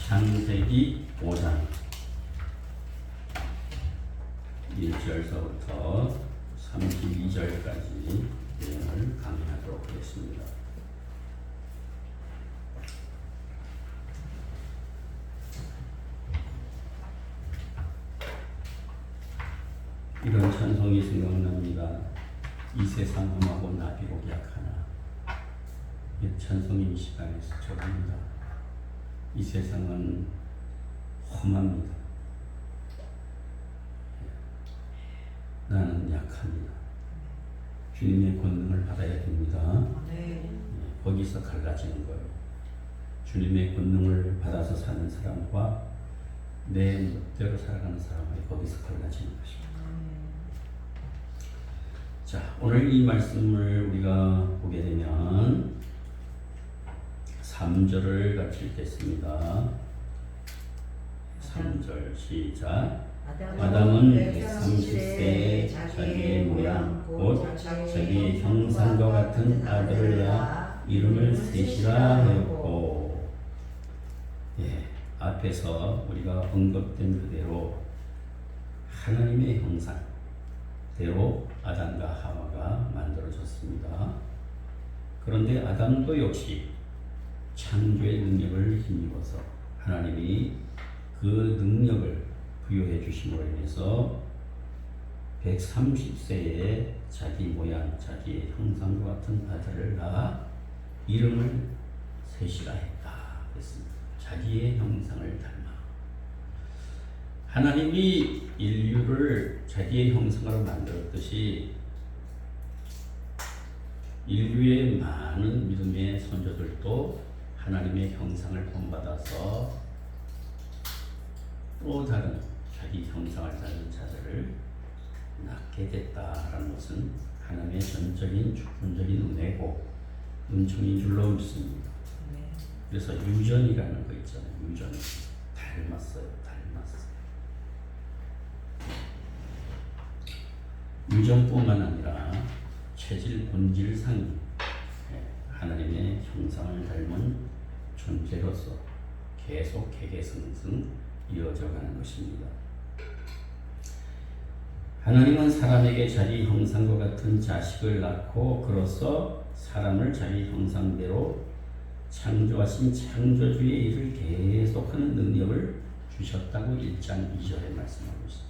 창세기 5장 1절서부터 32절까지 내용을 강의하도록 하겠습니다. 이런 찬송이 생각납니다. 이 세상 험하고 나비로 약하나. 이 찬송이 이 시간에서 적합니다. 이 세상은 험합니다. 나는 약합니다. 주님의 권능을 받아야 됩니다. 거기서 갈라지는 거예요. 주님의 권능을 받아서 사는 사람과 내 멋대로 살아가는 사람이 거기서 갈라지는 것입니다. 자, 오늘 이 말씀을 우리가 보게 되면 3절을 같이 읽겠습니다. 3절 시작. 아담은 130세에 자기의 모양 곧 자기의 형상과 같은 아들을 낳아 이름을 셋이라 하였고, 앞에서 우리가 언급된 그대로 하나님의 형상대로 아담과 하와가 만들어졌습니다. 그런데 아담도 역시 창조의 능력을 힘입어서 하나님이 그 능력을 부여해 주심으로 인해서 130세에 자기 모양, 자기의 형상과 같은 아들을 낳아 이름을 셋이라 했다. 그랬습니다. 자기의 형상을 닮아. 하나님이 인류를 자기의 형상으로 만들었듯이 인류의 많은 믿음의 선조들도 하나님의 형상을 본받아서 또 다른 자기 형상을 닮은 자들을 낳게 됐다라는 것은 하나님의 전적인 주권적인 은혜고 은총인 줄로 믿습니다. 그래서 유전이라는 거 있잖아요. 유전. 닮았어요. 유전뿐만 아니라 체질 본질상이 하나님의 형상을 닮은 존재로서 계속 개개성승 이어져 가는 것입니다. 하나님은 사람에게 자기 형상과 같은 자식을 낳고 그로써 사람을 자기 형상대로 창조하신 창조주의 일을 계속하는 능력을 주셨다고 1장 2절에 말씀하고 있습니다.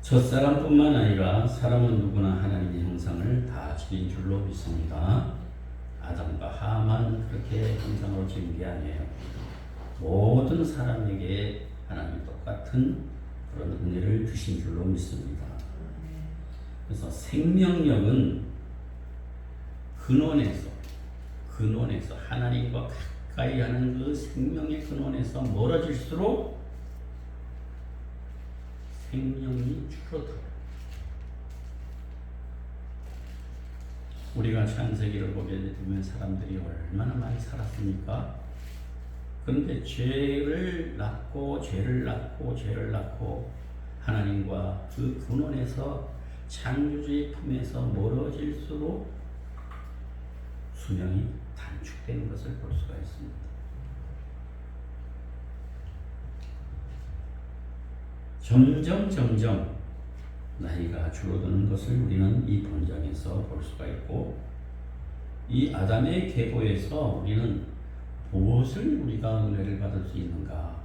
첫사람뿐만 아니라 사람은 누구나 하나님의 형상을 다 지닌 줄로 믿습니다. 아담과 하와만 그렇게 형상으로 지은 게 아니에요. 모든 사람에게 하나님이 똑같은 그런 은혜를 주신 줄로 믿습니다. 그래서 생명력은 근원에서 하나님과 가까이 하는 그 생명의 근원에서 멀어질수록 생명이 줄어들어요. 우리가 창세기를 보게 되면 사람들이 얼마나 많이 살았습니까? 그런데 죄를 낳고 하나님과 그 근원에서 창조주의 품에서 멀어질수록 수명이 단축되는 것을 볼 수가 있습니다. 점점 나이가 줄어드는 것을 우리는 이 본장에서 볼 수가 있고, 이 아담의 계보에서 우리는 무엇을 우리가 은혜를 받을 수 있는가,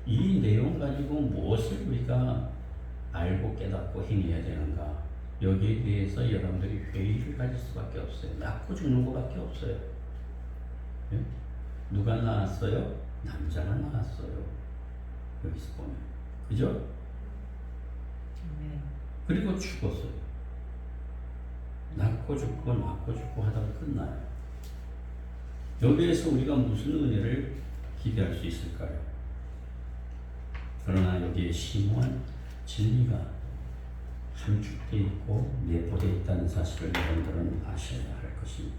이 내용 가지고 무엇을 우리가 알고 깨닫고 행해야 되는가, 여기에 대해서 여러분들이 회의를 가질 수밖에 없어요. 낳고 죽는 것밖에 없어요. 누가 낳았어요? 남자가 낳았어요. 여기서 보면, 그죠? 그리고 죽었어요. 낳고 죽고 하다가 끝나요. 여기에서 우리가 무슨 은혜를 기대할 수 있을까요? 그러나 여기에 심오한 진리가 함축되어 있고 내포되어 있다는 사실을 여러분들은 아셔야 할 것입니다.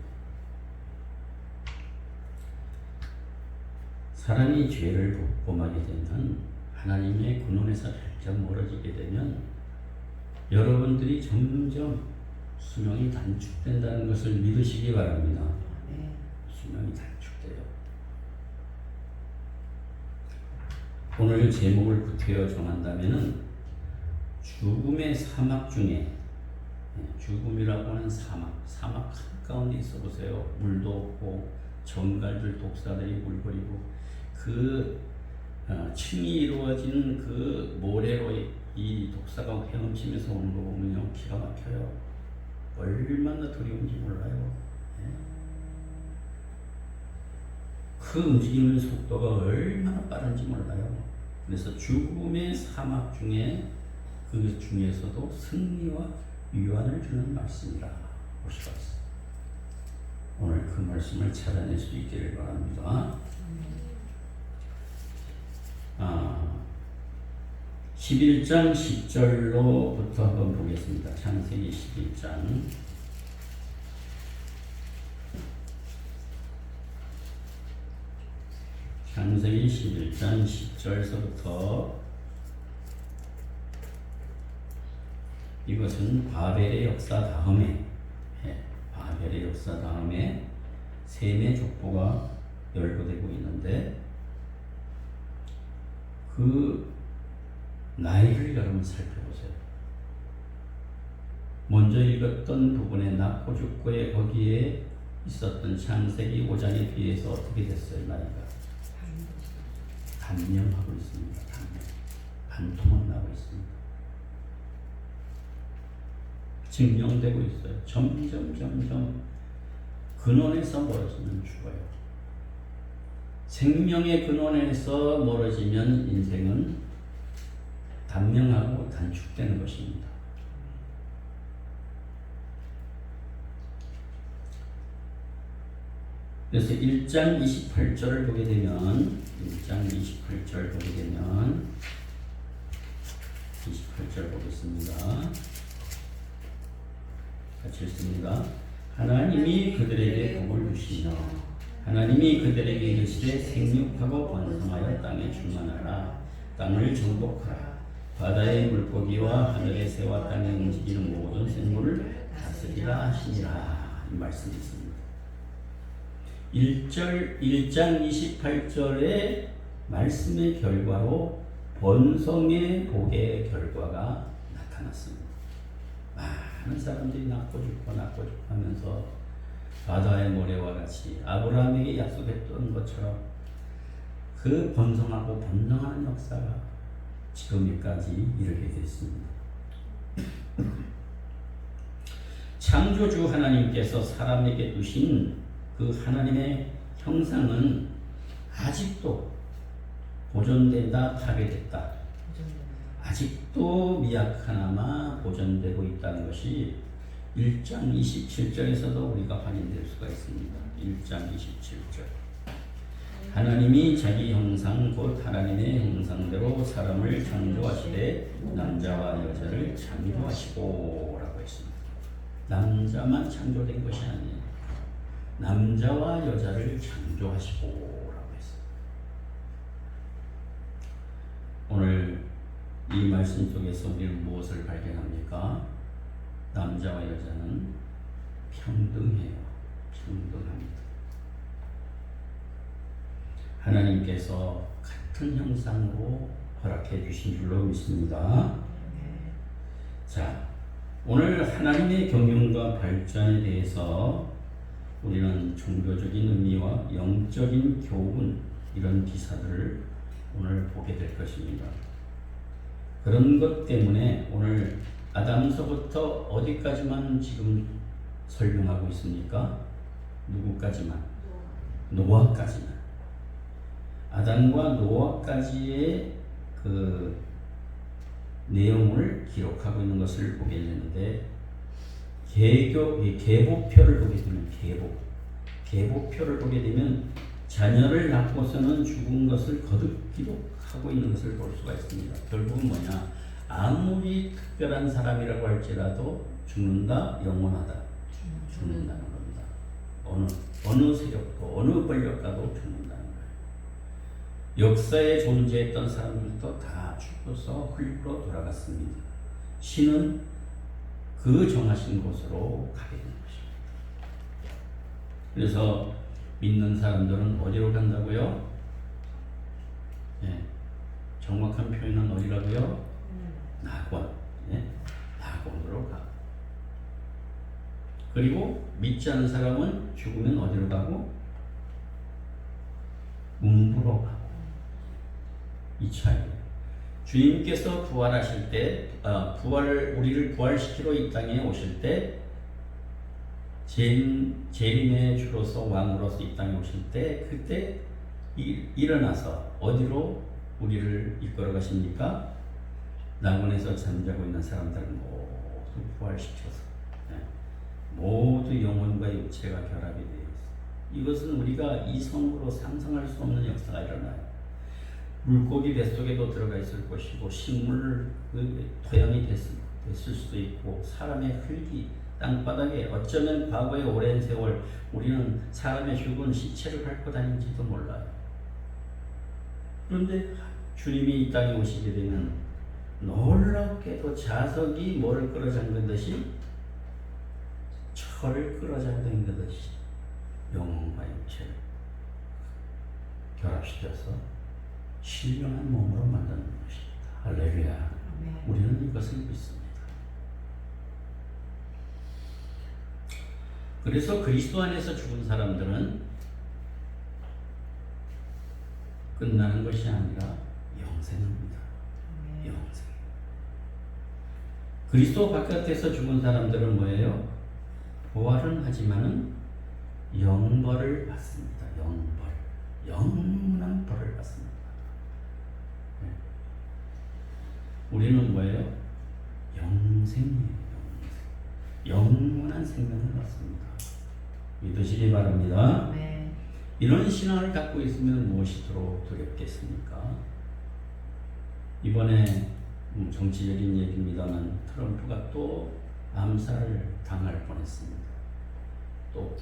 사람이 죄를 범하게 되면, 하나님의 근원에서 살짝 멀어지게 되면 여러분들이 점점 수명이 단축된다는 것을 믿으시기 바랍니다. 수명이 단축돼요. 오늘 제목을 구태여 정한다면은 죽음의 사막 중에 죽음이라고 하는 사막 한가운데 있어 보세요. 물도 없고 정갈들 독사들이 물거리고 그 층이 이루어진 그 모래로 이 독사가 헤엄치면서 오는 거 보면요 기가 막혀요. 얼마나 두려운지 몰라요. 그 움직이는 속도가 얼마나 빠른지 몰라요. 그래서 죽음의 사막 중에 그 중에서도 승리와 위안을 주는 말씀이라 볼 수가 있어요. 오늘 그 말씀을 찾아낼 수 있기를 바랍니다. 11장 10절로부터 한번 보겠습니다. 창세기 11장 창세기 11장 10절서부터 이것은 바벨의 역사 다음에 셈의 족보가 열거되고 있는데 그 나이를 여러분 살펴보세요. 먼저 읽었던 부분의 낳고 죽고의 거기에 있었던 창세기 5장에 비해서 어떻게 됐어요? 나이가 단명하고 있습니다. 반토막 나고 있습니다. 증명되고 있어요. 점점 근원에서 멀어지면 죽어요. 생명의 근원에서 멀어지면 인생은 단명하고 단축되는 것입니다. 그래서 1장 28절을 보게 되면 28절 보겠습니다. 같이 읽습니다. 하나님이 그들에게 복을 주시며 하나님이 그들에게 이르시되 생육하고 번성하여 땅에 충만하라. 땅을 정복하라. 바다의 물고기와 하늘의 새와 땅에 움직이는 모든 생물을 다스리라 하시니라. 이 말씀이 있습니다. 1장 28절의 말씀의 결과로 번성의 복의 결과가 나타났습니다. 많은 사람들이 낳고 죽고 하면서 바다의 모래와 같이 아브라함에게 약속했던 것처럼 그 번성하고 번성하는 역사가 지금까지 이르게 됐습니다. 창조주 하나님께서 사람에게 주신 그 하나님의 형상은 아직도 보존된다, 파괴됐다. 아직도 미약하나마 보존되고 있다는 것이 1장 27절에서도 우리가 확인될 수가 있습니다. 1장 27절. 하나님이 자기 형상 곧 하나님의 형상대로 사람을 창조하시되 남자와 여자를 창조하시고 라고 했습니다. 남자만 창조된 것이 아니에요. 남자와 여자를 창조하시고 라고 했습니다. 오늘 이 말씀 속에서 우리는 무엇을 발견합니까? 남자와 여자는 평등해요. 평등합니다. 하나님께서 같은 형상으로 허락해 주신 줄로 믿습니다. 자, 오늘 하나님의 경영과 발전에 대해서 우리는 종교적인 의미와 영적인 교훈 이런 기사들을 오늘 보게 될 것입니다. 그런 것 때문에 오늘 아담서부터 어디까지만 지금 설명하고 있습니까? 누구까지만? 노아까지만. 아담과 노아까지의 그 내용을 기록하고 있는 것을 보게 되는데 계보표를 보게 되면 계보표를 보게 되면 자녀를 낳고서는 죽은 것을 거듭 기록하고 있는 것을 볼 수가 있습니다. 결국은 뭐냐? 아무리 특별한 사람이라고 할지라도 죽는다, 영원하다. 죽는다는 겁니다. 어느 세력도 어느 권력가도 죽는다는 거예요. 역사에 존재했던 사람들도 다 죽어서 흙으로 돌아갔습니다. 신은 그 정하신 곳으로 가게 된 것입니다. 그래서 믿는 사람들은 어디로 간다고요? 정확한 표현은 어디라고요? 낙원. 예? 낙원으로 가. 그리고 믿지 않은 사람은 죽으면 어디로 가고? 음부로 가고. 이 차이예요. 주님께서 부활하실 때, 우리를 부활시키러 이 땅에 오실 때, 재림의 주로서 왕으로서 이 땅에 오실 때, 그때 일어나서 어디로 우리를 이끌어 가십니까? 낙원에서 잠자고 있는 사람들을 모두 부활시켜서 모두 영혼과 육체가 결합이 되어 있습니다. 이것은 우리가 이성으로 상상할 수 없는 역사가 일어나요. 물고기 뱃속에도 들어가 있을 것이고 식물 토양이 됐을 수도 있고 사람의 흙이 땅바닥에 어쩌면 과거의 오랜 세월 우리는 사람의 죽은 시체를 밟고 다닌지도 몰라요. 그런데 주님이 이 땅에 오시게 되면 놀랍게도 자석이 뭐를 끌어잡는 듯이 철을 끌어잡는 듯이 영혼과 육체를 결합시켜서 신령한 몸으로 만드는 것입니다. 할렐루야. 우리는 이것을 믿습니다. 그래서 그리스도 안에서 죽은 사람들은 끝나는 것이 아니라 영생입니다. 영생. 그리스도 바깥에서 죽은 사람들은 뭐예요? 부활은 하지만은 영벌을 받습니다. 영벌. 영원한 벌을 받습니다. 우리는 뭐예요? 영생이에요. 영원한 생명을 받습니다. 믿으시기 바랍니다. 네. 이런 신앙을 갖고 있으면 무엇이도록 두렵겠습니까? 이번에 정치적인 얘기입니다만 트럼프가 또 암살을 당할 뻔했습니다. 또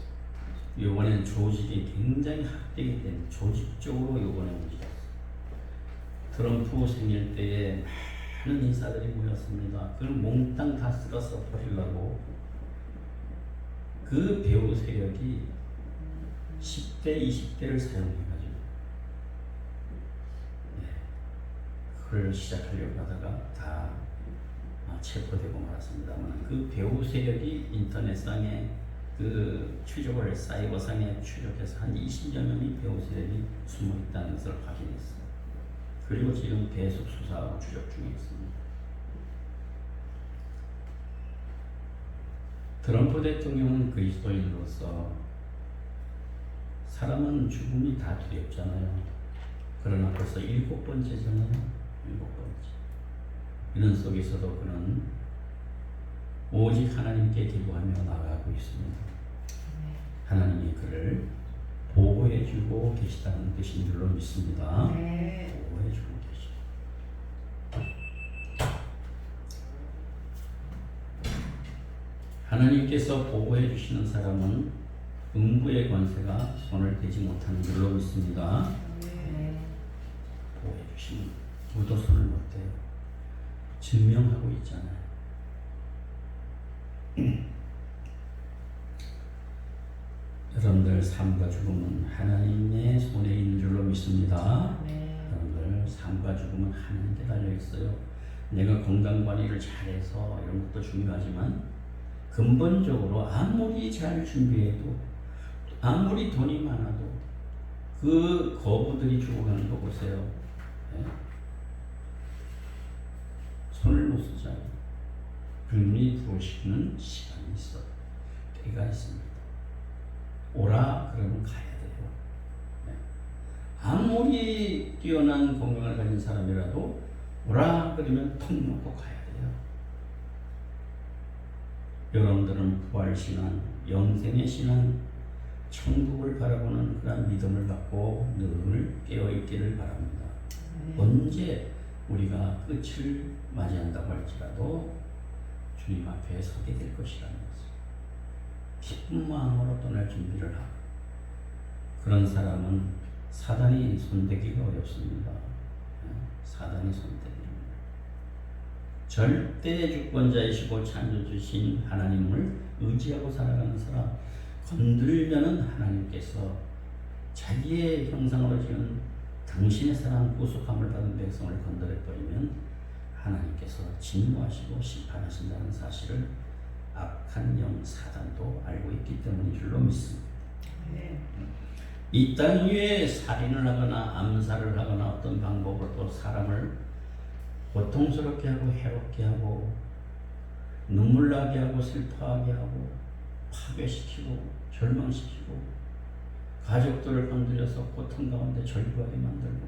이번에는 조직이 굉장히 학대기 때문에 조직적으로 이번에 움직였어요. 트럼프 생일 때에 많은 인사들이 모였습니다. 그걸 몽땅 다 쓸어서 버리려고 그 배우 세력이 10대, 20대를 사용해가지고 그걸 시작하려고 하다가 다 체포되고 말았습니다만 그 배우 세력이 인터넷상에 그 추적을 사이버상에 추적해서 한 20여 명의 배우 세력이 숨어 있다는 것을 확인했어요. 그리고 지금 계속 수사하고 추적 중에 있습니다. 트럼프 대통령은 그리스도인으로서 사람은 죽음이 다 두렵잖아요. 그러나 벌써 7번째잖아요. 7번째. 이런 속에서도 그는 오직 하나님께 기도하며 나아가고 있습니다. 하나님이 그를 보호해주고 계시다는 뜻인 줄로 믿습니다. 보호해주고 계시다. 하나님께서 보호해주시는 사람은 음부의 권세가 손을 대지 못하는 줄로 믿습니다. 보호해주시는 누구도 손을 못 대요. 증명하고 있잖아요. 여러분들 삶과 죽음은 하나님의 손에 있는 줄로 믿습니다. 여러분들 삶과 죽음은 하나님께 달려 있어요. 내가 건강관리를 잘해서 이런 것도 중요하지만 근본적으로 아무리 잘 준비해도 아무리 돈이 많아도 그 거부들이 죽어가는 거 보세요. 네? 손을 못 쓰잖아요. 그분이 부으시는 시간이 있어. 때가 있습니다. 오라 그러면 가야 돼요. 네. 아무리 뛰어난 건강을 가진 사람이라도 오라 그러면 턱 놓고 가야 돼요. 여러분들은 부활신앙, 영생의 신앙, 천국을 바라보는 그런 믿음을 갖고 늘 깨어있기를 바랍니다. 언제 우리가 끝을 맞이한다고 할지라도 주님 앞에 서게 될 것이라는 것을 기쁜 마음으로 떠날 준비를 하고, 그런 사람은 사단이 손대기가 어렵습니다. 사단이 손대기입니다. 절대 주권자이시고 창조주신 하나님을 의지하고 살아가는 사람, 건들면은 하나님께서 자기의 형상으로 지은 당신의 사랑 구속함을 받은 백성을 건드려버리면 하나님께서 진노하시고 심판하신다는 사실을 악한 영 사단도 알고 있기 때문인 줄로 믿습니다. 네. 이 땅 위에 살인을 하거나 암살을 하거나 어떤 방법으로도 사람을 고통스럽게 하고 해롭게 하고 눈물나게 하고 슬퍼하게 하고 파괴시키고 절망시키고 가족들을 건드려서 고통 가운데 절규하게 만들고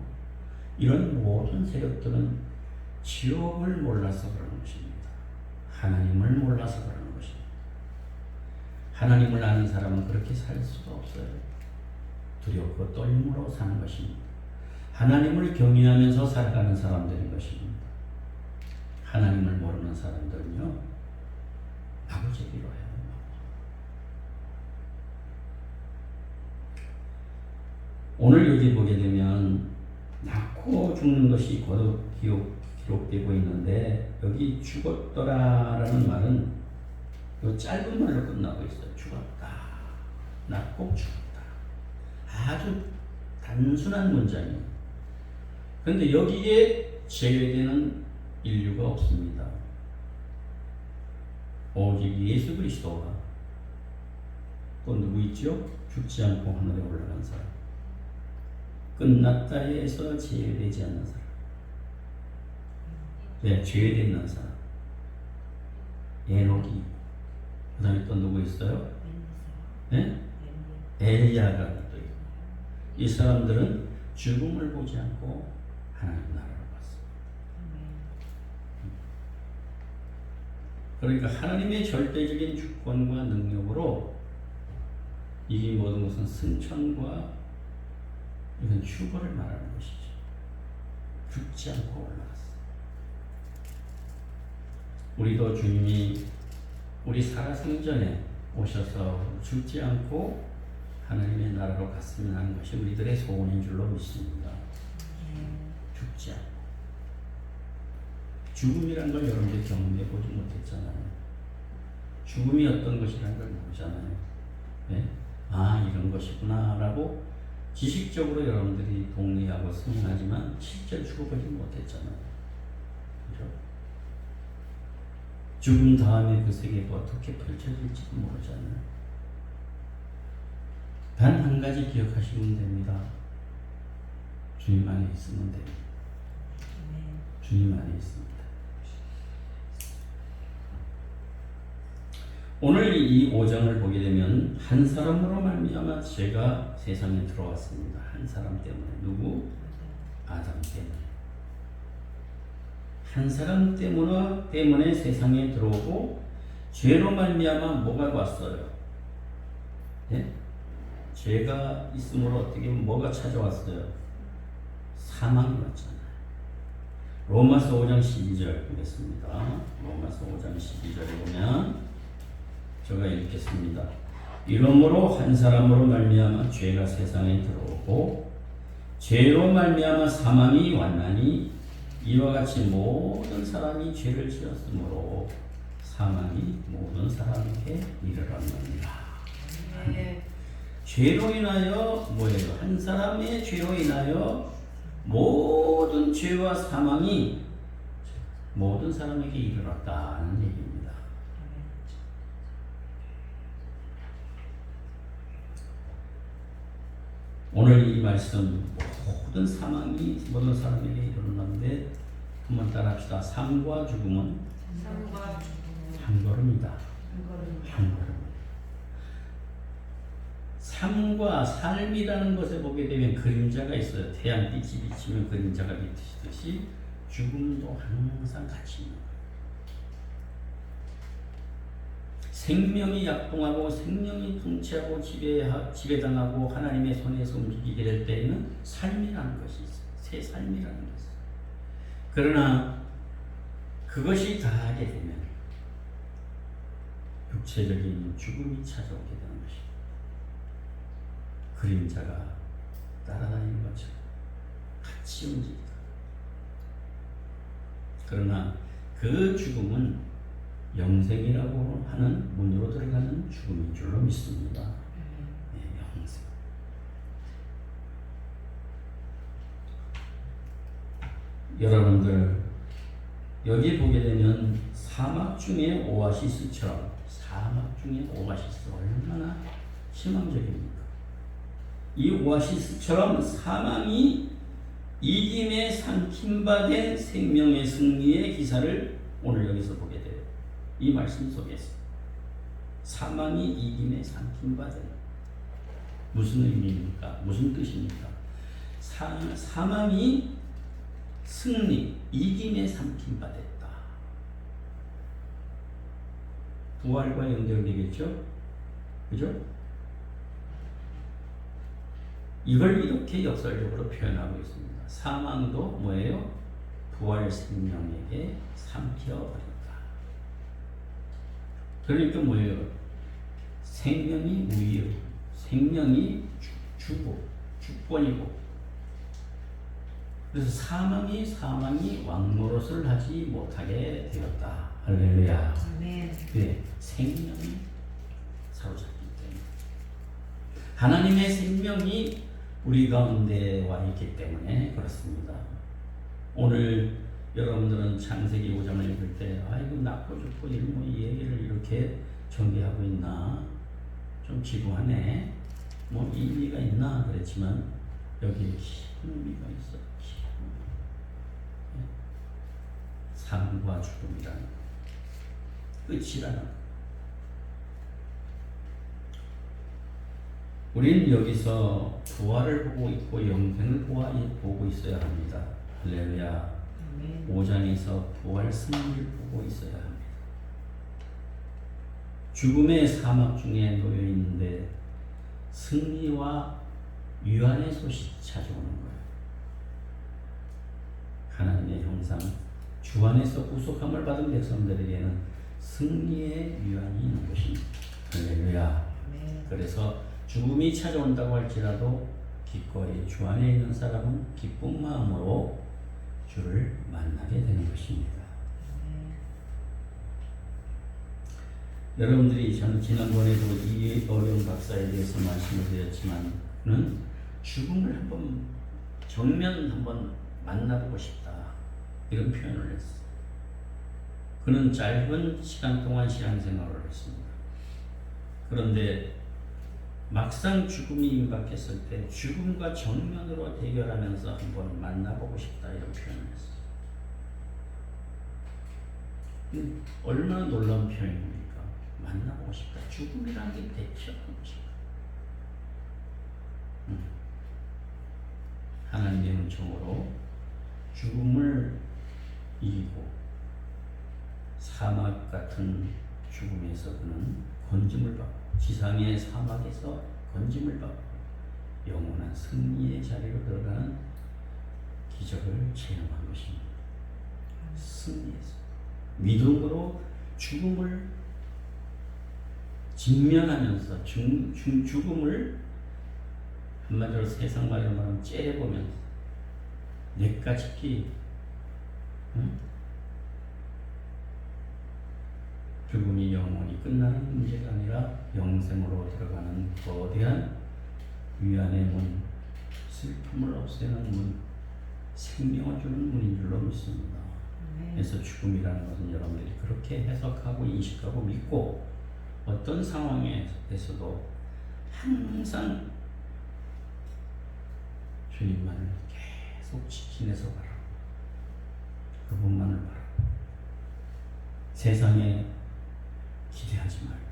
이런 모든 세력들은 지옥을 몰라서 그러는 것입니다. 하나님을 몰라서 그러는 것입니다. 하나님을 아는 사람은 그렇게 살 수가 없어요. 두렵고 떨림으로 사는 것입니다. 하나님을 경외하면서 살아가는 사람들인 것입니다. 하나님을 모르는 사람들은요, 마구제비로 해요. 오늘 여기 보게 되면 낳고 죽는 것이 거듭 기록되고 있는데 여기 죽었더라라는 말은 이 짧은 말로 끝나고 있어요. 죽었다. 낳고 죽었다. 아주 단순한 문장이에요. 그런데 여기에 제외되는 인류가 없습니다. 오직 예수 그리스도와 또 누구 있죠? 죽지 않고 하늘에 올라간 사람. 끝났다 해서 제외되지 않는 사람. 네, 제외되는 사람. 에녹이. 그 다음에 또 누구 있어요? 네? 엘리야가 또 있고. 이 사람들은 죽음을 보지 않고 하나님 나라로 갔습니다. 그러니까 하나님의 절대적인 주권과 능력으로 이 모든 것은 승천과 이건 휴거를 말하는 것이죠. 죽지 않고 올라갔어. 우리도 주님이 우리 살아생전에 오셔서 죽지 않고 하나님의 나라로 갔으면 하는 것이 우리들의 소원인 줄로 믿습니다. 죽지 않고. 죽음이란 걸 여러분들이 경험해 보지 못했잖아요. 죽음이 어떤 것이라는 걸 모르잖아요. 네? 아, 이런 것이구나 라고 지식적으로 여러분들이 동의하고 승인하지만 실제 죽어보지 못했잖아요. 그죠? 죽음 다음에 그 세계가 어떻게 펼쳐질지도 모르잖아요. 단 한 가지 기억하시면 됩니다. 주님 안에 있으면 됩니다. 주님 안에 있습니다. 오늘 이 5장을 보게 되면 한 사람으로 말미암아 죄가 세상에 들어왔습니다. 한 사람 때문에. 누구? 아담 때문에. 한 사람 때문에 세상에 들어오고 죄로 말미암아 뭐가 왔어요? 네? 죄가 있으므로 어떻게 보면 뭐가 찾아왔어요? 사망이 왔잖아요. 로마서 5장 12절 보겠습니다. 로마서 5장 12절에 보면 제가 읽겠습니다. 이러므로 한 사람으로 말미암아 죄가 세상에 들어오고 죄로 말미암아 사망이 왔나니 이와 같이 모든 사람이 죄를 지었으므로 사망이 모든 사람에게 이르렀느니라. 죄로 인하여 뭐예요? 한 사람의 죄로 인하여 모든 죄와 사망이 모든 사람에게 이르렀다는 얘기입니다. 오늘 이 말씀 모든 사망이 모든 사람에게 이르렀는데 한번 따라합시다. 삶과 죽음은 한 걸음이다. 한 걸음. 삶과 삶이라는 것에 보게 되면 그림자가 있어요. 태양빛이 비치면 그림자가 비치듯이 죽음도 항상 같이 있는 거예요. 생명이 약동하고 생명이 통치하고 지배당하고 하나님의 손에서 움직이게 될 때에는 삶이라는 것이 있어요. 새 삶이라는 것이 있어요. 그러나 그것이 다하게 되면 육체적인 죽음이 찾아오게 되는 것입니다. 그림자가 따라다니는 것처럼 같이 움직이다. 그러나 그 죽음은 영생이라고 하는 문으로 들어가는 죽음인 줄로 믿습니다. 네, 영생. 여러분들 여기 보게 되면 사막 중에 오아시스처럼 사막 중에 오아시스 얼마나 희망적입니까? 이 오아시스처럼 사망이 이김에 삼킨 바 된 생명의 승리의 기사를 오늘 여기서 보게 돼요. 이 말씀 속에서 사망이 이김에 삼킨 바 된 무슨 의미입니까? 무슨 뜻입니까? 사망이 승리, 이김에 삼킨 바 됐다. 부활과 연결되겠죠? 그죠? 이걸 이렇게 역설적으로 표현하고 있습니다. 사망도 뭐예요? 부활 생명에게 삼켜버린다. 그러니까 뭐예요? 생명이 우유, 생명이 주고, 주권이고, 그래서 사망이 왕노릇을 하지 못하게 되었다. 할렐루야. 아멘. 네, 생명이 사로잡기 때문에 하나님의 생명이 우리 가운데 와 있기 때문에 그렇습니다. 오늘 여러분들은 창세기 5장을 읽을 때 아이고 낳고 죽고 이 얘기를 이렇게 전개하고 있나 좀 지루하네 뭐 의미가 있나 그랬지만 여기에 깊은 의미가 있어. 삶과 죽음이라는 끝이라는 우리는 여기서 부활을 보고 있고 영생을 보고 있어야 합니다. 할렐루야. 5장에서 부활 승리를 보고 있어야 합니다. 죽음의 사막 중에 놓여 있는데 승리와 유한의 소식이 찾아오는 거예요. 하나님의 형상 주 안에서 구속함을 받은 백성들에게는 승리의 유한이 있는 것입니다. 할렐루야. 그래서 죽음이 찾아온다고 할지라도 기꺼이 주 안에 있는 사람은 기쁜 마음으로 주를 만나게 되는 것입니다. 여러분들이 저는 지난번에도 이 어려운 박사에 대해서 말씀을 드렸지만은 죽음을 한번 정면 한번 만나보고 싶다. 이런 표현을 했어요. 그는 짧은 시간 동안 신앙생활을 했습니다. 그런데 막상 죽음이 임박했을 때 죽음과 정면으로 대결하면서 한번 만나보고 싶다 이런 표현을 했어요. 얼마나 놀라운 표현입니까? 만나보고 싶다. 죽음이라는 게 대체하는 것이다. 하나님의 은총으로 죽음을 이기고 사막 같은 죽음에서 그는 건짐을 받고 지상의 사막에서 건짐을 받고 영원한 승리의 자리로 들어가는 기적을 체험한 것입니다. 승리에서 믿음으로 죽음을 직면하면서 죽음을 한마디로 세상 말로 말하면 째려보면서 내까짓기 죽음이 영원히 끝나는 문제가 아니라 영생으로 들어가는 거대한 위안의 문, 슬픔을 없애는 문, 생명을 주는 문인 줄로 믿습니다. 그래서 죽음이라는 것은 여러분들이 그렇게 해석하고 인식하고 믿고 어떤 상황에서도 항상 주님만을 계속 지키면서 바라고 그분만을 바라고 세상에 기대하지 말고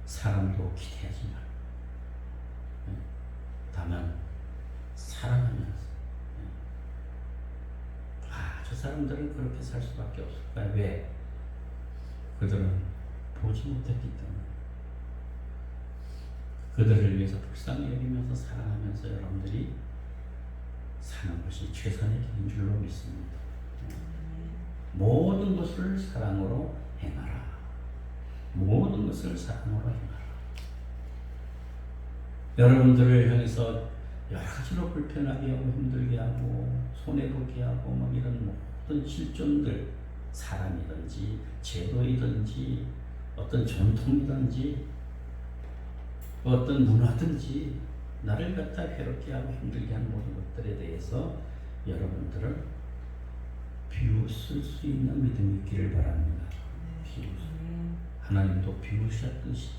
사람도 기대하지 말고 다만 사랑하면서 저 사람들은 그렇게 살 수밖에 없을 거야. 왜? 그들은 보지 못했기 때문에 그들을 위해서 불쌍히 여기면서 사랑하면서 여러분들이 사는 것이 최선의 길인 줄로 믿습니다. 모든 것을 사랑으로 행하라. 모든 것을 사랑으로 행하라. 여러분들을 향해서 여러 가지로 불편하게 하고 힘들게 하고 손해보게 하고 막 이런 모든 실존들 사람이든지 제도이든지 어떤 전통이든지 어떤 문화든지 나를 갖다 괴롭게 하고 힘들게 하는 모든 것들에 대해서 여러분들을 비웃을 수 있는 믿음이 있기를 바랍니다. 하나님도 비우셨듯이.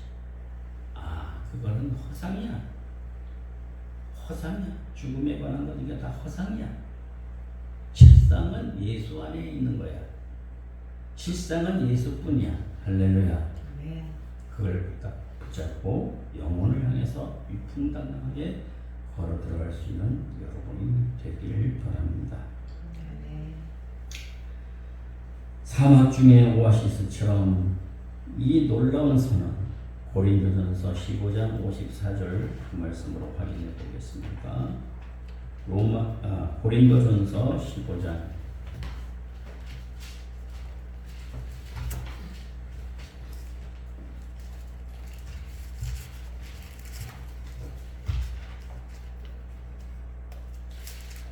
그거는 허상이야. 허상이야. 죽음에 관한 건 이게 다 허상이야. 실상은 예수 안에 있는 거야. 실상은 예수뿐이야. 할렐루야. 그걸 딱 붙잡고 영혼을 향해서 위풍당당하게 걸어 들어갈 수 있는 여러분이 되길 바랍니다. 사막 중에 오아시스처럼 이 놀라운 선언, 고린도전서 15장 54절 그 말씀으로 확인해 보겠습니다. 고린도전서 15장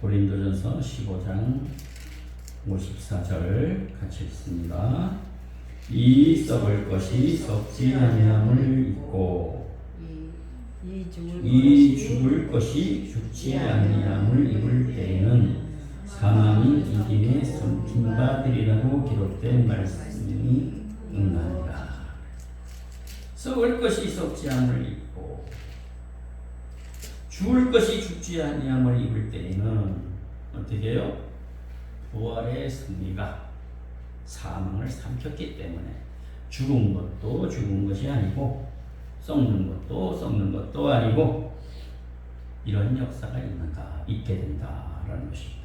고린도전서 15장 54절 같이 읽습니다. 이 썩을 것이 썩지 아니함을 입고 이 죽을 것이 죽지 아니함을 입을 때에는 사망이 이김에 삼킨 바 되리라고 기록된 말씀이 응하니라. 썩을 것이 썩지 아니함을 입고 죽을 것이 죽지 아니함을 입을 때에는 어떻게 해요? 부활의 승리가 사망을 삼켰기 때문에 죽은 것도 죽은 것이 아니고 썩는 것도 썩는 것도 아니고 이런 역사가 있게 된다라는 것입니다.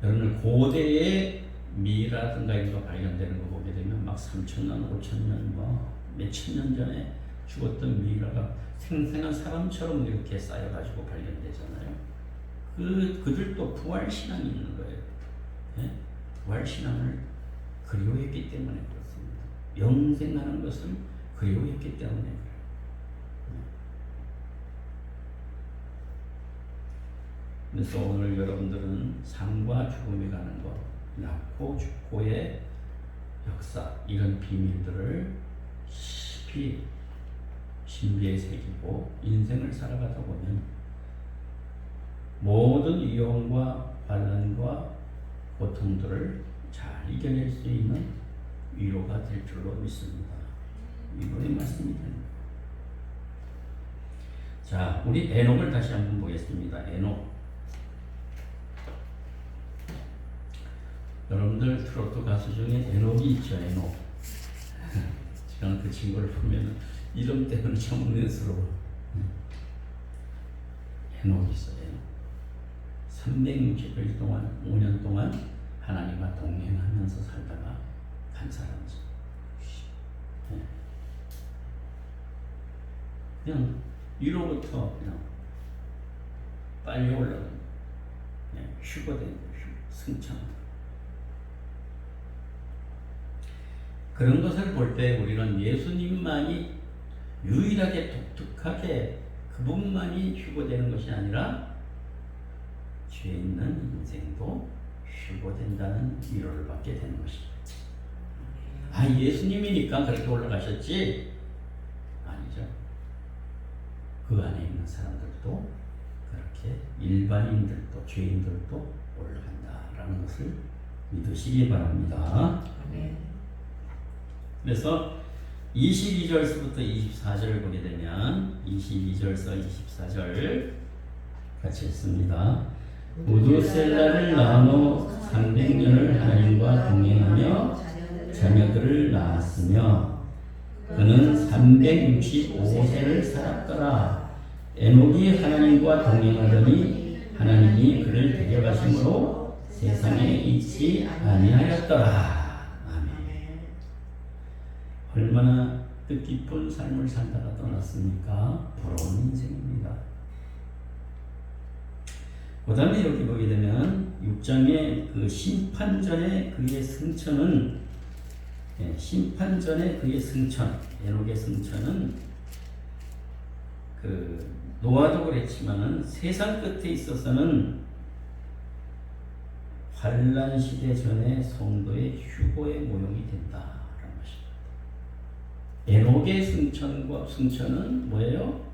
여러분 고대의 미라든가 이런 거 발견되는 거 보게 되면 막 3,000년, 5,000년, 뭐 몇천 년 전에 죽었던 미라가 생생한 사람처럼 이렇게 쌓여가지고 발견되잖아요. 그들도 부활 신앙이 있는 거예요. 네? 부활 신앙을 그리워했기 때문에 그렇습니다. 영생하는 것을 그리워했기 때문에 그래요. 그래서 오늘 여러분들은 삶과 죽음에 가는 것, 낳고 죽고의 역사, 이런 비밀들을 깊이 신비에 새기고 인생을 살아가다 보면 모든 위험과 환난과 고통들을 잘 이겨낼 수 있는 위로가 될 줄로 믿습니다. 위로의 말씀이 됩니다. 자, 우리 에녹을 다시 한번 보겠습니다. 에녹. 여러분들 트로트 가수 중에 에녹이 있죠. 에녹. 저는 그 친구를 보면 이름 때문에 참 은혜스러워. 에녹이 있어요. 360일 동안 5년 동안 하나님과 동행하면서 살다가 간 사람이죠. 그냥 위로부터 그냥 빨리 올라가는 휴거된 승천. 그런 것을 볼 때 우리는 예수님만이 유일하게 독특하게 그분만이 휴거되는 것이 아니라 죄 있는 인생도 휴거된다는 위로를 받게 되는 것입니다. 예수님이니까 그렇게 올라가셨지? 아니죠. 그 안에 있는 사람들도 그렇게 일반인들도 죄인들도 올라간다라는 것을 믿으시기 바랍니다. 그래서 22절서부터 24절을 보게 되면 22절서 24절 같이 읽습니다. 무두셀라를 낳아 300년을 하나님과 동행하며 자녀들을 낳았으며 그는 365세를 살았더라. 에녹이 하나님과 동행하더니 하나님이 그를 데려가심으로 세상에 있지 아니하였더라. 얼마나 뜻깊은 삶을 살다가 떠났습니까? 부러운 인생입니다. 그 다음에 여기 보게 되면 6장의 그 심판전의 그의 승천은 심판전의 그의 승천, 에녹의 승천은 그 노아도 그랬지만은 세상 끝에 있어서는 환란 시대 전에 성도의 휴고의 모형이 된다. 에녹의 승천은 뭐예요?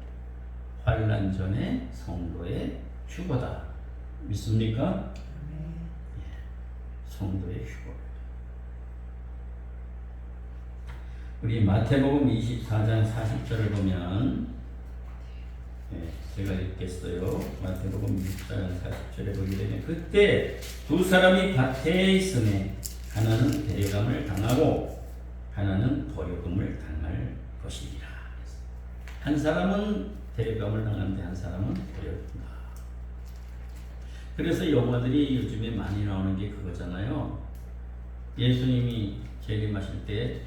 환란 전에 성도의 휴거다. 믿습니까? 성도의 휴거. 우리 마태복음 24장 40절을 보면, 제가 읽겠어요. 마태복음 24장 40절에 보게 되면, 그때 두 사람이 밭에 있음에 하나는 데려감을 당하고 하나는 버려금을 당할 것이니라. 한 사람은 데려감을 당하는데 한 사람은 버려금다. 그래서 영화들이 요즘에 많이 나오는 게 그거잖아요. 예수님이 재림하실 때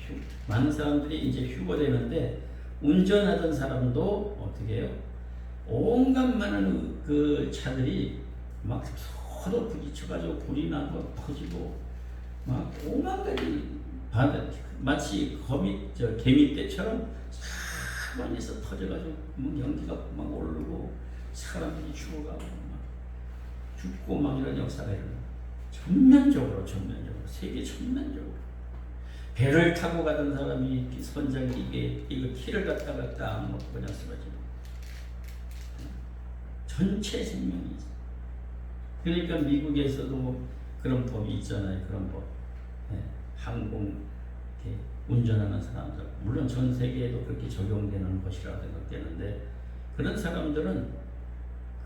많은 사람들이 이제 휴거되는데, 운전하던 사람도 어떻게 해요? 온갖 많은 그 차들이 막 서로 부딪혀가지고 불이 나고 터지고 막 오만 가지 마치 개미떼처럼 사방에서 터져가지고 막 연기가 막 오르고 사람들이 죽어가고 막 죽고 막 이런 역사가 일어나. 전면적으로 세계 전면적으로 배를 타고 가던 사람이 선장이 이거 키를 갖다가 딱 먹고 그냥 쓰러지고 전체 생명이 있어. 그러니까 미국에서도 그런 법이 있잖아요. 그런 법. 항공 운전하는 사람들, 물론 전 세계에도 그렇게 적용되는 것이라고 생각되는데, 그런 사람들은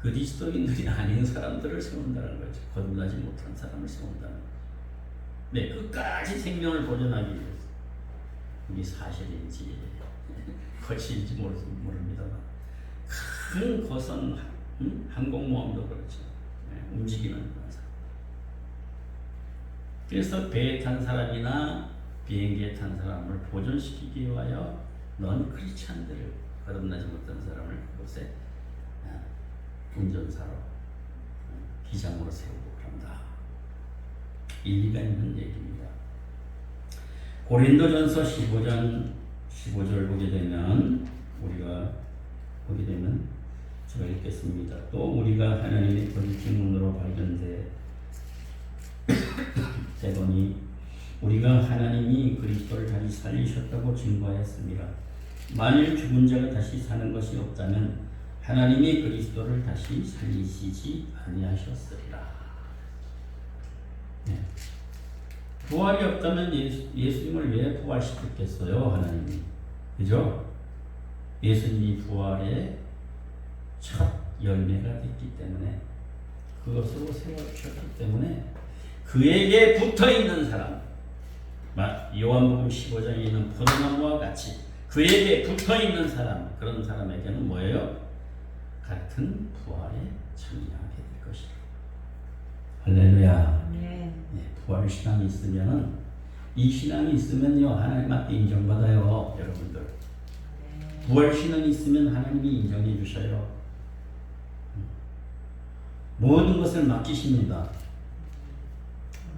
그리스도인들이 아닌 사람들을 세운다는 거죠. 거듭나지 못한 사람을 세운다는 거죠. 네, 끝까지 생명을 보존하기 위해서. 이게 사실인지 거짓인지 모릅니다만, 큰 거선 항공모함도 그렇죠. 움직이는 그런 사람. 그래서 배에 탄 사람이나 비행기에 탄 사람을 보존시키기 위하여 넌 크리스찬들을, 거듭나지 못한 사람을 그곳에 운전사로, 기장으로 세우고 그런다. 일리가 있는 얘기입니다. 고린도전서 15장 15절 보게 되면, 제가 읽겠습니다. 또 우리가 하나님의 거짓증문으로 되더니 우리가 하나님이 그리스도를 다시 살리셨다고 증거하였습니다. 만일 죽은 자가 다시 사는 것이 없다면 하나님이 그리스도를 다시 살리시지 아니하셨으리라. 네. 부활이 없다면 예수님을 왜 부활시켰겠어요? 하나님이. 그죠? 예수님이 부활의 첫 열매가 됐기 때문에, 그것으로 세워주셨기 때문에 그에게 붙어있는 사람, 요한복음 15장에 있는 포도나무와 같이 그에게 붙어있는 사람, 그런 사람에게는 뭐예요? 같은 부활에 참여하게 될 것이다. 할렐루야. 네, 부활신앙이 있으면, 이 신앙이 있으면요, 하나님 앞에 인정받아요. 여러분들, 부활신앙이 있으면 하나님이 인정해 주셔요. 모든 것을 맡기십니다.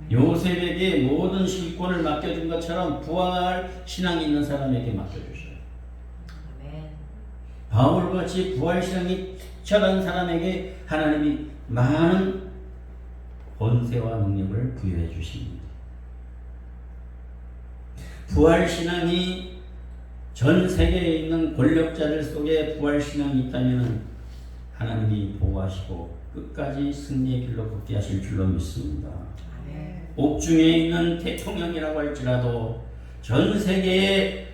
요셉에게 모든 실권을 맡겨준 것처럼 부활 신앙이 있는 사람에게 맡겨주셔요. 바울같이 부활 신앙이 철한 사람에게 하나님이 많은 권세와 능력을 부여해 주십니다. 부활 신앙이 전 세계에 있는 권력자들 속에 부활 신앙이 있다면 하나님이 보호하시고 끝까지 승리의 길로 걷게 하실 줄로 믿습니다. 옥중에 있는 대통령이라고 할지라도, 전 세계에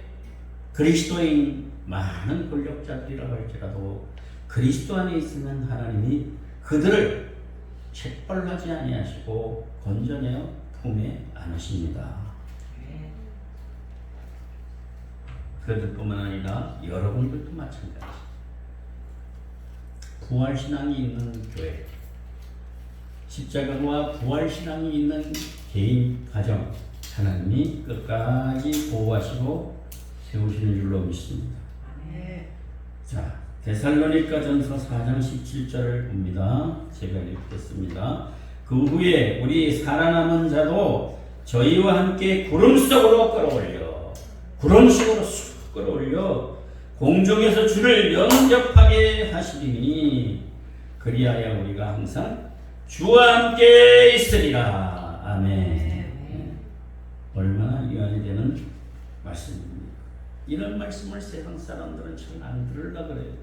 그리스도인 많은 권력자들이라고 할지라도, 그리스도 안에 있으면 하나님이 그들을 책벌하지 아니하시고 건져내어 품에 안으십니다. 그들뿐만 아니라 여러분들도 마찬가지. 부활신앙이 있는 교회, 십자가와 부활신앙이 있는 개인 가정, 하나님이 끝까지 보호하시고 세우시는 줄로 믿습니다. 자, 데살로니가전서 4장 17절을 봅니다. 제가 읽겠습니다. 그 후에 우리 살아남은 자도 저희와 함께 구름 속으로 끌어올려 공중에서 주를 영접하게 하시리니 그리하여 우리가 항상 주와 함께 있으리라. 아멘. 얼마나 위안이 되는 말씀입니다. 이런 말씀을 세상 사람들은 잘 안 들으려고 그래요.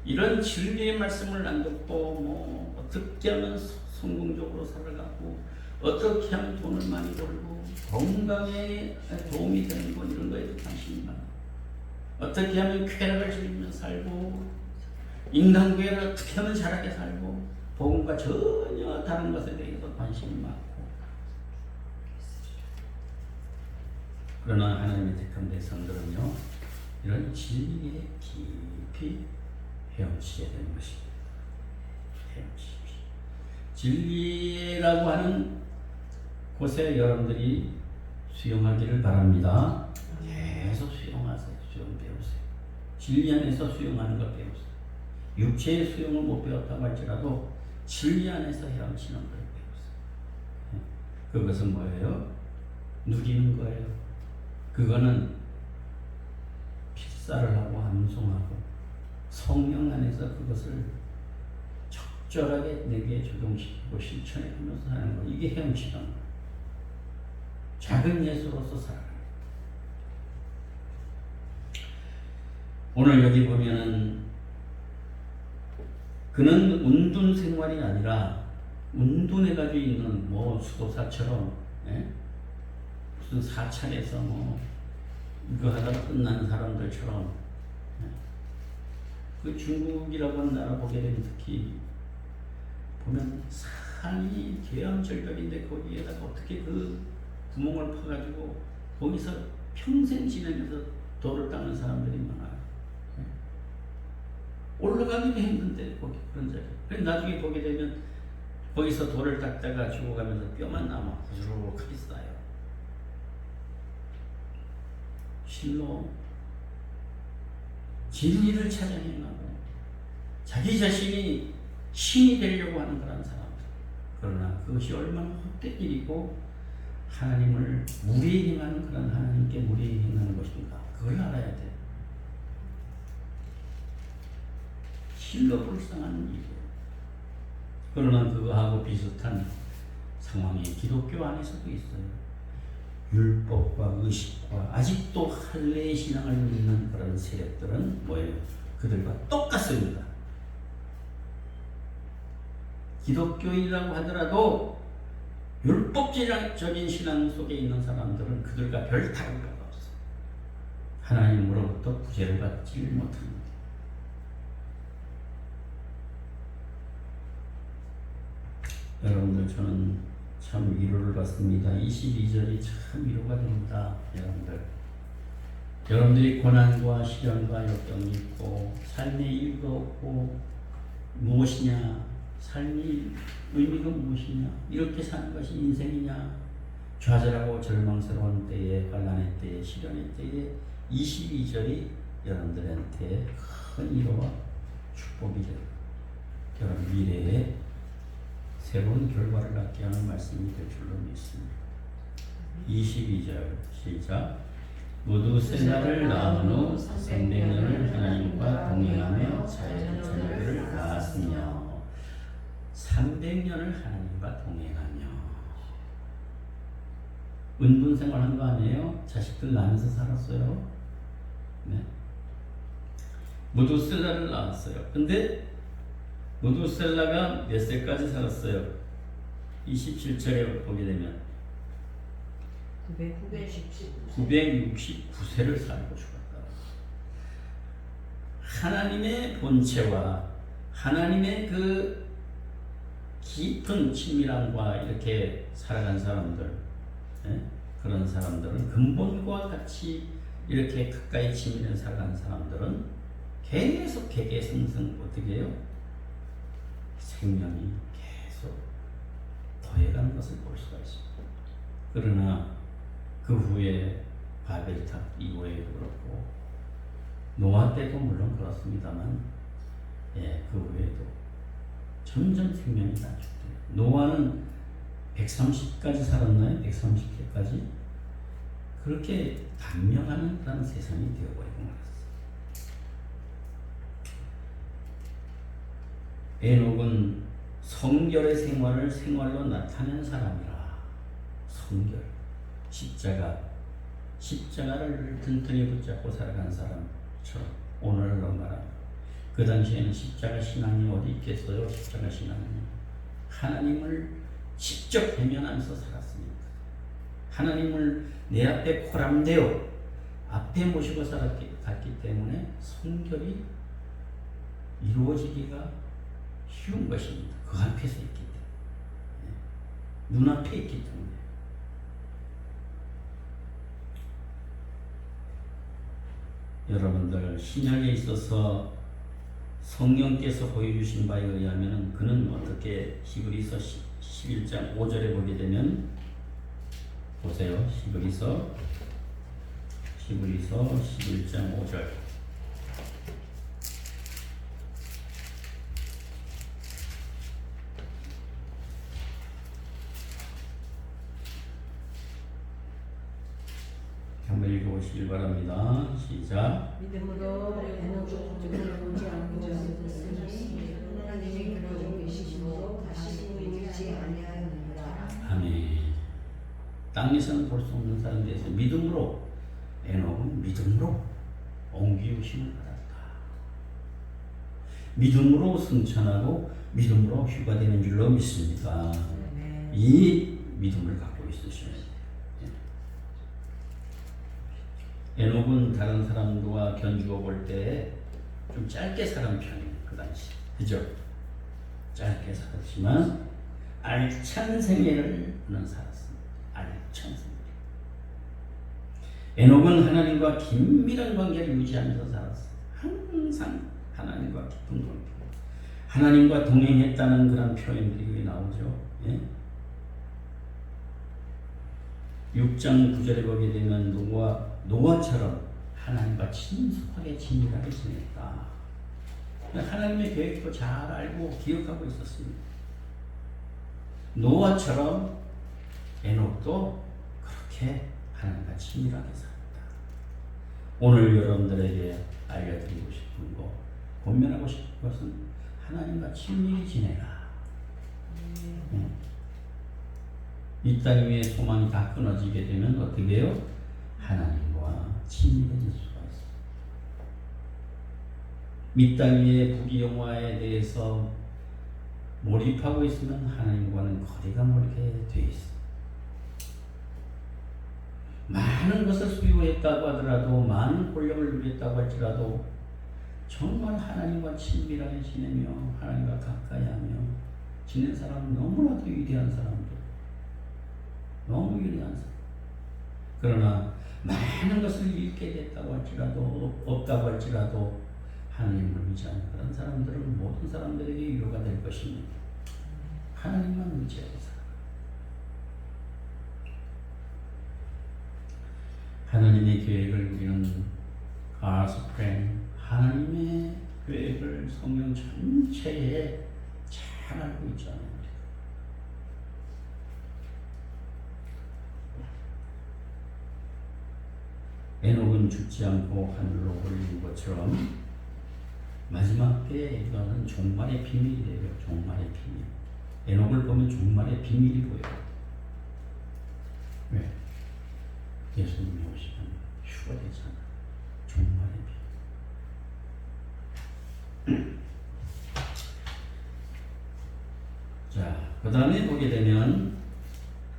이런 진리의 말씀을 안 듣고 어떻게 하면 성공적으로 살아가고 어떻게 하면 돈을 많이 벌고 건강에 도움이 되는 것 이런 거에도 관심이 많아. 어떻게 하면 쾌락을 즐기며 살고 인간관계를 어떻게 하면 잘하게 살고 복음과 전혀 다른 것에 대해서 관심이 많고 그러나 하나님의 택한 백성들은요 이런 진리에 깊이 헤엄치게 되는 것입니다. 헤엄치기. 진리라고 하는 곳에 여러분들이 수용하기를 바랍니다. 계속 수용하세요. 수용 배우세요. 진리 안에서 수용하는 걸 배우세요. 육체의 수용을 못 배웠다고 할지라도 진리 안에서 헤엄치는 걸 배우세요. 그것은 뭐예요? 누리는 거예요. 그거는 필사를 하고 암송하고 성령 안에서 그것을 적절하게 내게 적용시키고 실천하면서 사는 거. 이게 헤엄치는 거예요. 작은 예수로서 살아가는 거예요. 오늘 여기 보면은 그는 운둔 생활이 아니라 운둔해가지고 있는 뭐 수도사처럼 무슨 사찰에서 뭐 이거 하다가 끝나는 사람들처럼 그 중국이라고 하는 나라 보게 되면 특히 보면 산이 계암절벽인데 거기에다가 어떻게 그 구멍을 파가지고 거기서 평생 지내면서 돌을 닦는 사람들이 많아요. 올라가기도 힘든데 거기 그런 자리. 그래서 나중에 보게 되면 거기서 돌을 닦다가 죽어가면서 뼈만 남아 부스럭하게 쌓여. 실로 진리를 찾아 행하고 자기 자신이 신이 되려고 하는 그런 사람들. 그러나 그것이 얼마나 헛된 일이고 하나님을 무리에 행하는 그런 하나님께 무리에 행하는 것인가 그걸 알아야 돼. 실로 불쌍한 일이에요. 그러나 그거하고 비슷한 상황이 기독교 안에서도 있어요. 율법과 의식과 아직도 할례의 신앙을 믿는 그런 세력들은 뭐예요? 그들과 똑같습니다. 기독교인이라고 하더라도 율법적인 신앙 속에 있는 사람들은 그들과 별 다른 바가 없어요. 하나님으로부터 구제를 받지 못합니다. 여러분들 저는 참 위로를 받습니다. 22절이 참 위로가 됩니다. 여러분들이 고난과 시련과 역경이 있고 삶의 이유가 없고 무엇이냐 삶의 의미가 무엇이냐 이렇게 사는 것이 인생이냐 좌절하고 절망스러운 때에 환난의 때에 시련의 때에 22절이 여러분들한테 큰 위로와 축복이 되고 여러분 미래에 새로운 결과를 낳게 하는 말씀이 될 줄로 믿습니다. 22절 시작. 모두 셀라를 낳은 후 300년을 하나님과 동행하며 자녀들을 낳았으며 300년을 하나님과 동행하며 은둔생활 거 아니에요? 자식들 낳으면서 살았어요. 네. 모두 셀라를 낳았어요. 근데 무두셀라가 몇 세까지 살았어요? 27절에 보게 되면 969세를 살고 죽었다. 하나님의 본체와 하나님의 그 깊은 친밀함과 이렇게 살아간 사람들, 그런 사람들은 근본과 같이 이렇게 가까이 친밀해 살아간 사람들은 계속 개개성성 어떻게 해요? 생명이 계속 더해가는 것을 볼 수가 있습니다. 그러나 그 후에 바벨탑 이후에도 그렇고 노아 때도 물론 그렇습니다만 그 후에도 점점 생명이 단축돼요. 노아는 130까지 살았나요? 130세까지 그렇게 단명하는 그런 세상이 되어버리고 말았어요. 에녹은 성결의 생활을 생활로 나타낸 사람이라. 성결, 십자가를 튼튼히 붙잡고 살아간 사람처럼 오늘날로 말합니다. 그 당시에는 십자가 신앙이 어디 있겠어요? 십자가 신앙은 하나님을 직접 대면하면서 살았습니다. 하나님을 내 앞에 코람되어 앞에 모시고 살았기 때문에 성결이 이루어지기가 쉬운 것입니다. 그 앞에서 있기 때문에, 눈앞에 있기 때문에. 여러분들 신약에 있어서 성령께서 보여주신 바에 의하면 그는 어떻게 히브리서 11장 5절에 보게 되면 보세요. 히브리서 11장 5절. 한번 읽어보시길 바랍니다. 시작. 믿음으로 에녹을 보지 않고 있었으니 하나님이 그러고 계시므로 다시 보이지 아니하였느니라. 아멘. 땅에서는 볼 수 없는 사람에 대해서 믿음으로, 에녹은 믿음으로 옮기우심을 받았다. 믿음으로 승천하고 믿음으로 휴가되는 줄로 믿습니다. 이 믿음을 갖고 있으셔야 돼요. 에녹은 다른 사람들과 견주어 볼 때 좀 짧게 살은 편이에요. 그 당시. 그죠? 짧게 살았지만 알찬 생애를 그는 살았습니다. 알찬 생애. 에녹은 하나님과 긴밀한 관계를 유지하면서 살았어요. 항상 하나님과 깊은 관계. 하나님과 동행했다는 그런 표현들이 나오죠. 예? 6장 9절에 보게 되면 노아처럼 하나님과 친숙하게 친밀하게 지냈다. 하나님의 계획도 잘 알고 기억하고 있었습니다. 노아처럼 에녹도 그렇게 하나님과 친밀하게 살았다. 오늘 여러분들에게 알려드리고 싶은 거, 권면하고 싶은 것은 하나님과 친밀히 지내라. 이 땅 위에 소망이 다 끊어지게 되면 어떻게 해요? 하나님과 친밀해질 수가 있어요. 이 땅 위에 부귀영화에 대해서 몰입하고 있으면 하나님과는 거리가 멀게 돼 있어요. 많은 것을 소유했다고 하더라도, 많은 권력을 누렸다고 할지라도 정말 하나님과 친밀하게 지내며 하나님과 가까이 하며 지낸 사람은 너무나도 위대한 사람들, 너무 위대한 사람. 그러나 많은 것을 잃게 됐다고 할지라도, 없다고 할지라도 하나님을 의지하는 그런 사람들은 모든 사람들에게 위로가 될 것입니다. 하나님만 의지하고 살아라. 하나님의 계획을 우리는 God's plan, 하나님의 계획을 성경 전체에 잘 알고 있잖아요. 에녹은 죽지 않고 하늘로 올린 것처럼 마지막 때에 이거는 종말의 비밀이래요. 종말의 비밀. 에녹을 보면 종말의 비밀이 보여요. 왜? 예수님이 오시면 휴가 되잖아. 종말의 비밀. 자, 그 다음에 보게 되면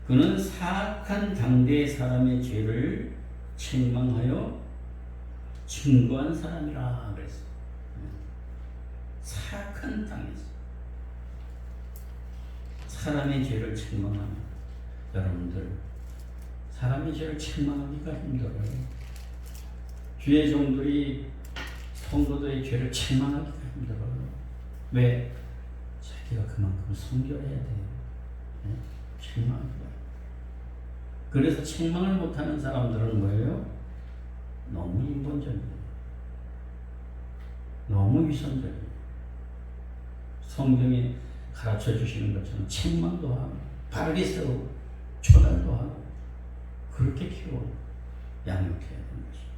그는 사악한 당대 사람의 죄를 책망하여 증거한 사람이라 그랬어요. 사악한 땅에서 사람의 죄를 책망하면, 여러분들 사람의 죄를 책망하기가 힘들어요. 주의 종들이 성도들의 죄를 책망하기가 힘들어요. 왜? 자기가 그만큼 순결해야 돼요. 네? 책망하기가. 그래서 책망을 못하는 사람들은 뭐예요? 너무 인본적이에요. 너무 위선적이에요. 성경에 가르쳐 주시는 것처럼 책망도 하고 바르게 세우고 초단도 하고 그렇게 키우고 양육해야 되는 것입니다.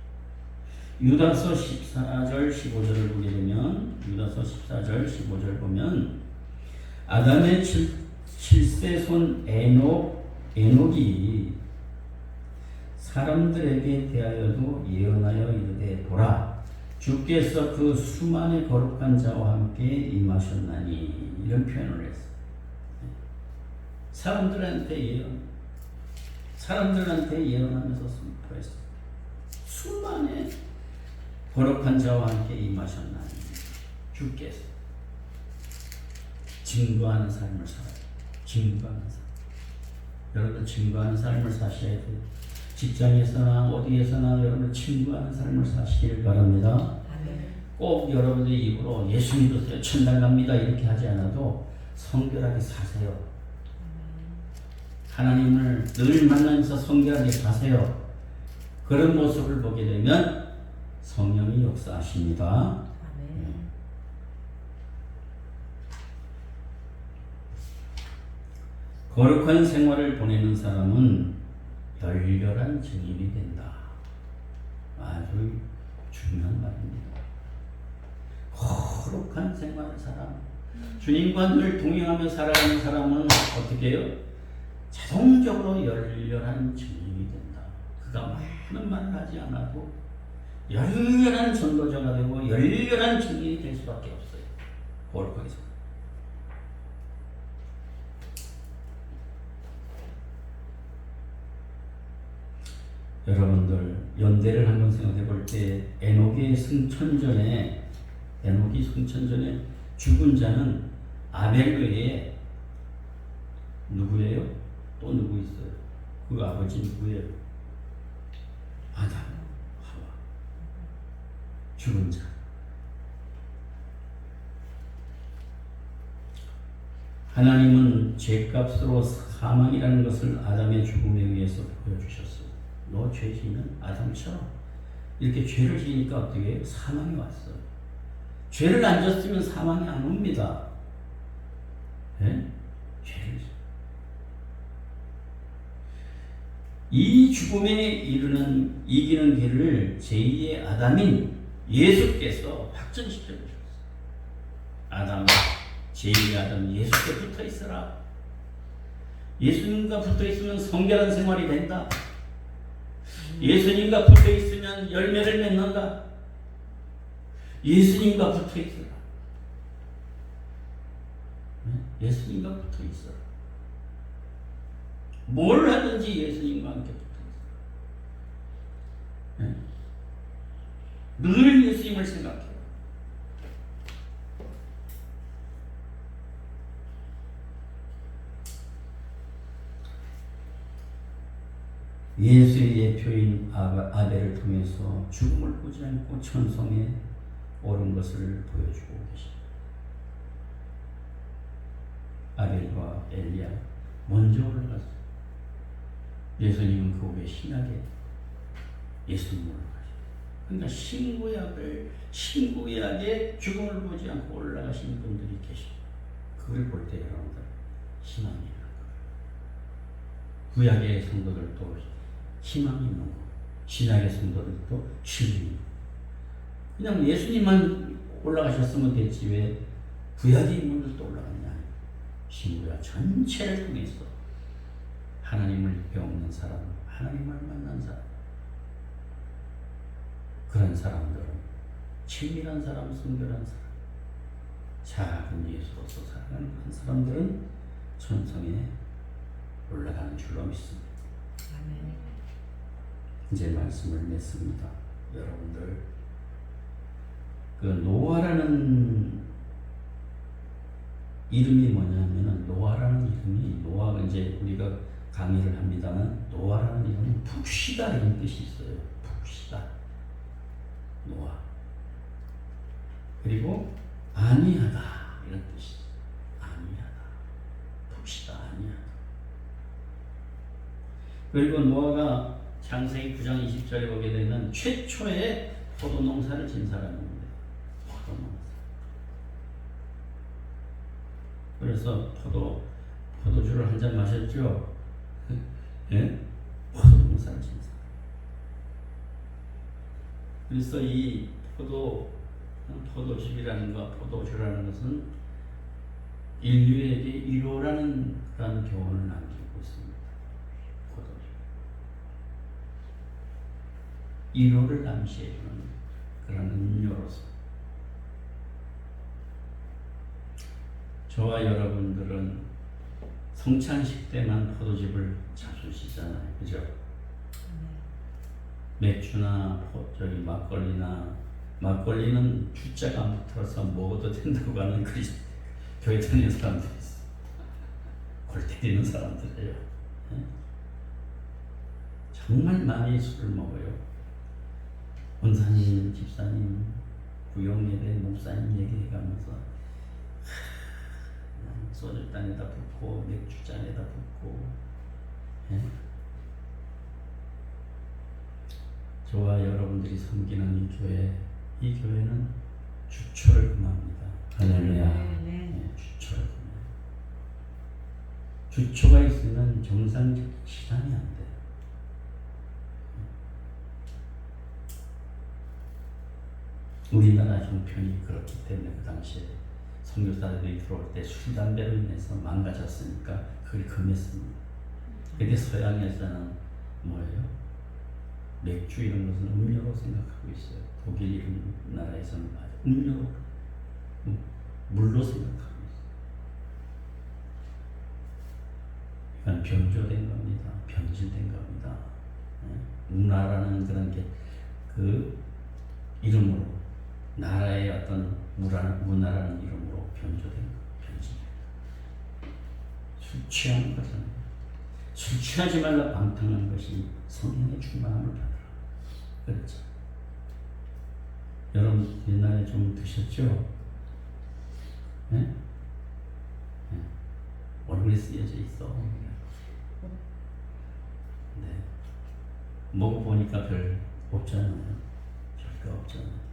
유다서 14절 15절을 보게 되면, 유다서 14절 15절 보면 아담의 7세손 에녹이 사람들에게 대하여도 예언하여 이르되 보라, 주께서 그 수많은 거룩한 자와 함께 임하셨나니, 이런 표현을 했어요. 사람들한테 예언하면서 선포했어. 수많은 거룩한 자와 함께 임하셨나니 주께서 증거하는 삶을 살아요. 증거하는 삶. 여러분 증거하는 삶을 사셔야 돼요. 직장에서나 어디에서나 여러분 증거하는 삶을 사시길 바랍니다. 꼭 여러분의 입으로 예수 믿으세요, 천당 갑니다 이렇게 하지 않아도 성결하게 사세요. 하나님을 늘 만나면서 성결하게 사세요. 그런 모습을 보게 되면 성령이 역사하십니다. 거룩한 생활을 보내는 사람은 열렬한 증인이 된다. 아주 중요한 말입니다. 거룩한 생활을 사람, 주님과 늘 동행하며 살아가는 사람은 어떻게 해요? 자동적으로 열렬한 증인이 된다. 그가 많은 말을 하지 않아도 열렬한 전도자가 되고 열렬한 증인이 될 수밖에 없어요. 거룩하게 생활. 여러분들 연대를 한번 생각해 볼 때 에녹이 승천전에 죽은 자는 아벨 외에 누구예요? 또 누구 있어요? 그 아버지 누구예요? 아담, 하와. 죽은 자. 하나님은 죄값으로 사망이라는 것을 아담의 죽음에 의해서 보여주셨어요. 너 죄 지으면 아담처럼 이렇게 죄를 지으니까 어떻게 해요? 사망이 왔어. 죄를 안 졌으면 사망이 안 옵니다. 네? 죄를 이 죽음에 이기는 길을 제2의 아담인 예수께서 확증시켜 주셨어요. 아담아, 제2의 아담 예수께 붙어 있어라. 예수님과 붙어 있으면 성결한 생활이 된다. 예수님과 붙어 있으면 열매를 맺는다. 예수님과 붙어 있어라. 예수님과 붙어 있어라. 뭘 하든지 예수님과 함께 붙어 있어라. 늘 예수님을 생각해요. 예수의 예표인 아벨을 통해서 죽음을 보지 않고 천성에 오른 것을 보여주고 계십니다. 아벨과 엘리야 먼저 올라갔어요. 예수님은 그 후에 신약에 예수님 올라가셨어요. 그러니까 신구약에 죽음을 보지 않고 올라가신 분들이 계십니다. 그걸 볼 때 여러분들 희망이라는 거예요. 구약의 성도들도 희망이 있는 거, 신약의 성도들도 진리. 그냥 예수님만 올라가셨으면 됐지 왜 구약의 인물들도 올라갔냐? 신구약 전체를 통해서 하나님을 배우는 사람, 하나님을 만난 사람, 그런 사람들은 친밀한 사람, 순결한 사람, 작은 예수로서 살아가는 그런 사람들은 천성에 올라가는 줄로 믿습니다. 아멘. 이제 말씀을 맺습니다. 여러분들 그 노아라는 이름이 뭐냐면은 노아라는 이름이 노아가 이제 우리가 강의를 합니다만 노아라는 이름은 푹시다 이런 뜻이 있어요. 푹시다 노아. 그리고 아니하다 이런 뜻이 있어요. 아니하다 푹시다 아니하다. 그리고 노아가 창세기 9장 20절에 보게 되면 최초의 포도 농사를 진 사람입니다. 포도 농사. 그래서 포도주를 한 잔 마셨죠. 예? 포도 농사를 진 사람. 그래서 이 포도즙이라는 것, 포도주라는 것은 인류에게 1호라는 그런 교훈을 남기고 있습니다. 1호를 남시해주는 그런 음료로서 저와 여러분들은 성찬식 때만 포도즙을 잡수시잖아요. 그죠? 맥주나 막걸리는 주자가 안 붙어서 먹어도 된다고 하는 교회 다니는 사람들이 있어. 골 때리는 사람들이에요. 네? 정말 많이 술을 먹어요. 원사님, 집사님, 구역예배 목사님 얘기해가면서 소주잔에다 붓고 맥주잔에다 붓고. 예? 저와 여러분들이 섬기는 이 교회는 주초를 금합니다. 할렐루야. 네, 주초를 금해요. 주초가 있으면 정상적 시간이 안 돼요. 우리나라 형편이 그렇기 때문에 그 당시에 선교사들이 들어올 때 술, 담배로 인해서 망가졌으니까 그걸 금했습니다. 근데 서양에서는 뭐예요? 맥주 이런 것은 음료로 생각하고 있어요. 독일 이런 나라에서는 음료로, 물로 생각하고 있어요. 이건 변조된 겁니다. 변질된 겁니다. 문화라는 그런 게 그 이름으로 나라의 어떤 문화라는 이름으로 변조된 변질. 술 취하는 것은 술 취하지 말라 방탕한 것이 성령의 충만함을 받으라. 그렇죠. 여러분 옛날에 좀 드셨죠? 네? 네. 얼굴에 쓰여져 있어. 네. 먹어보니까 별 없잖아요. 별거 없잖아요.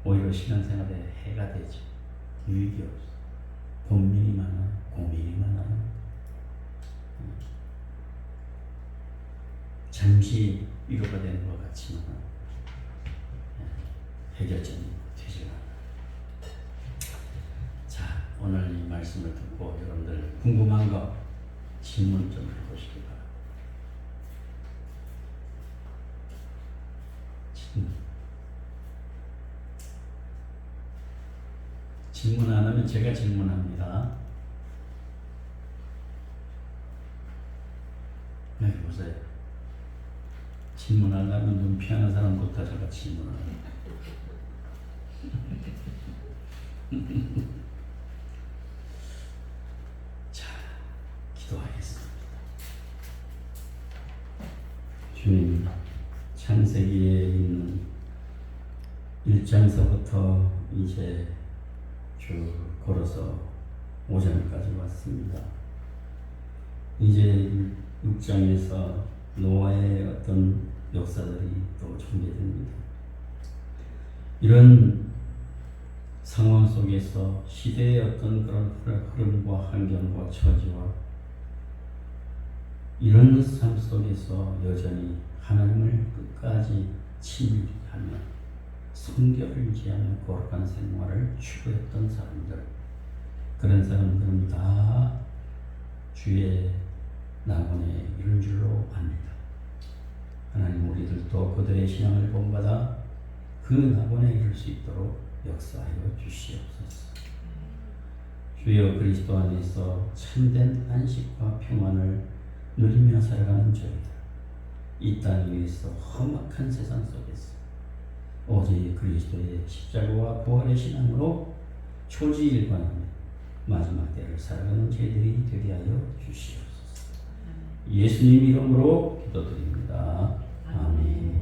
오히려 신앙생활에 해가 되죠. 유익이 없어. 고민이 많아. 고민이 많아. 잠시 위로가 되는 것 같지만 해결점이 되지 않아. 자, 오늘 이 말씀을 듣고 여러분들 궁금한 거 질문 좀 해보시기 바랍니다. 질문 안 하면 제가 질문합니다. 여기 보세요. 질문하려면 눈 피하는 사람부터 제가 질문하는. 자, 기도하겠습니다. 주님, 창세기에 있는 1장서부터 이제 쭉 걸어서 5장까지 왔습니다. 이제 6장에서 노아의 어떤 역사들이 또 전개됩니다. 이런 상황 속에서 시대의 어떤 그런 흐름과 환경과 처지와 이런 삶 속에서 여전히 하나님을 끝까지 친밀하며 성결을 유지하며 거룩한 생활을 추구했던 사람들, 그런 사람들은 다 주의 낙원에 이른 줄로 압니다. 하나님, 우리들도 그들의 신앙을 본받아 그 낙원에 이를 수 있도록 역사하여 주시옵소서. 주여, 그리스도 안에서 참된 안식과 평안을 누리며 살아가는 저희들, 이 땅 위에서 험악한 세상 속에서 오직 그리스도의 십자가와 부활의 신앙으로 초지일관하며 마지막 때를 살아가는 저희들이 되게 하여 주시옵소서. 예수님 이름으로 기도드립니다.